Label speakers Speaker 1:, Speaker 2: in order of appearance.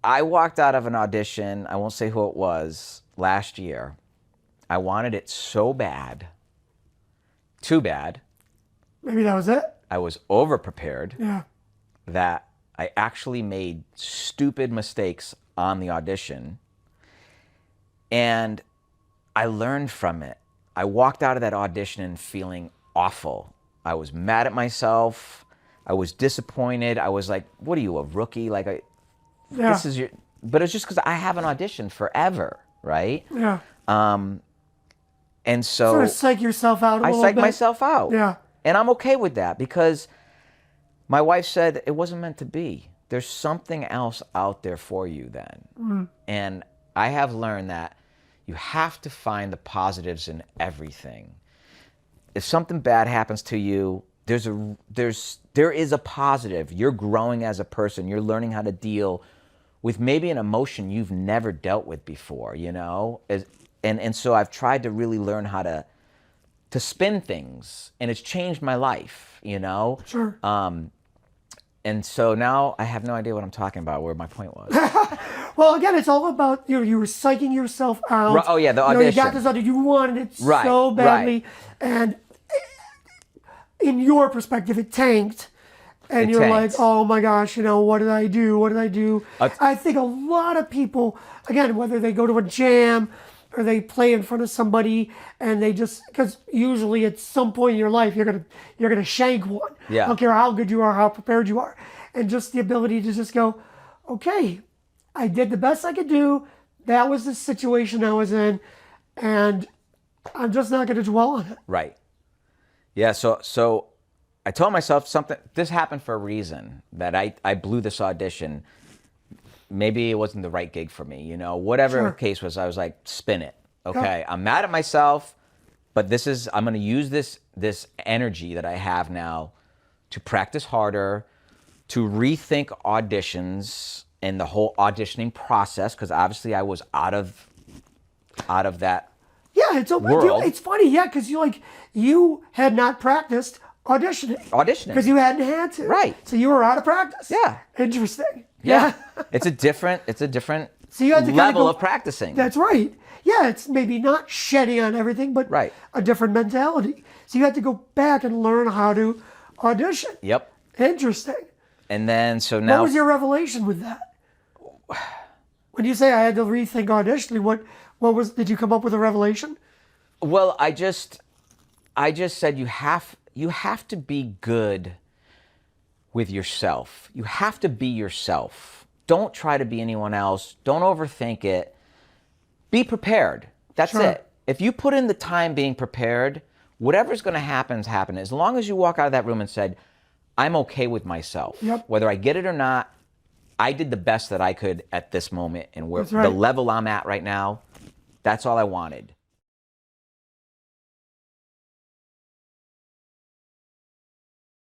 Speaker 1: I walked out of an audition, I won't say who it was, last year. I wanted it so bad, too bad.
Speaker 2: Maybe that was it?
Speaker 1: I was over-prepared.
Speaker 2: Yeah.
Speaker 1: That I actually made stupid mistakes on the audition. And I learned from it. I walked out of that audition feeling awful. I was mad at myself. I was disappointed. I was like, what are you, a rookie? Like, this is your... But it's just because I haven't auditioned forever, right?
Speaker 2: Yeah.
Speaker 1: And so...
Speaker 2: Sort of psych yourself out a little bit.
Speaker 1: I psych myself out.
Speaker 2: Yeah.
Speaker 1: And I'm okay with that because my wife said it wasn't meant to be. There's something else out there for you then. Mm. And I have learned that you have to find the positives in everything. If something bad happens to you, there is a positive. You're growing as a person. You're learning how to deal with maybe an emotion you've never dealt with before, you know? And so I've tried to really learn how to spin things, and it's changed my life, you know?
Speaker 2: Sure.
Speaker 1: And so now I have no idea what I'm talking about, where my point was.
Speaker 2: Well, again, it's all about, you were psyching yourself out.
Speaker 1: Oh, yeah, the audition.
Speaker 2: You got this audition, you wanted it so badly, and in your perspective, it tanked. And you're like, oh my gosh, what did I do? What did I do? I think a lot of people, again, whether they go to a jam or they play in front of somebody and they just, because usually at some point in your life, you're gonna shank one.
Speaker 1: Yeah.
Speaker 2: I don't care how good you are, how prepared you are. And just the ability to just go, okay, I did the best I could do. That was the situation I was in. And I'm just not gonna dwell on it.
Speaker 1: Right. Yeah, so I told myself this happened for a reason, that I blew this audition. Maybe it wasn't the right gig for me, whatever the case was. I was like, spin it. Okay, yeah. I'm mad at myself, but I'm going to use this energy that I have now to practice harder, to rethink auditions and the whole auditioning process, because obviously I was out of that.
Speaker 2: Yeah, it's funny, yeah, because you had not practiced auditioning because you hadn't had to.
Speaker 1: Right.
Speaker 2: So you were out of practice.
Speaker 1: Yeah.
Speaker 2: Interesting.
Speaker 1: Yeah. It's a different so you had to level of practicing.
Speaker 2: That's right. Yeah, it's maybe not shedding on everything, but a different mentality. So you had to go back and learn how to audition.
Speaker 1: Yep.
Speaker 2: Interesting.
Speaker 1: And then so now,
Speaker 2: what was your revelation with that? When you say I had to rethink auditioning, did you come up with a revelation?
Speaker 1: Well, I just said you have to be good with yourself. You have to be yourself. Don't try to be anyone else. Don't overthink it. Be prepared. That's it. If you put in the time being prepared, whatever's going to happen is happening. As long as you walk out of that room and said, I'm okay with myself.
Speaker 2: Yep.
Speaker 1: Whether I get it or not, I did the best that I could at this moment, and the level I'm at right now, that's all I wanted.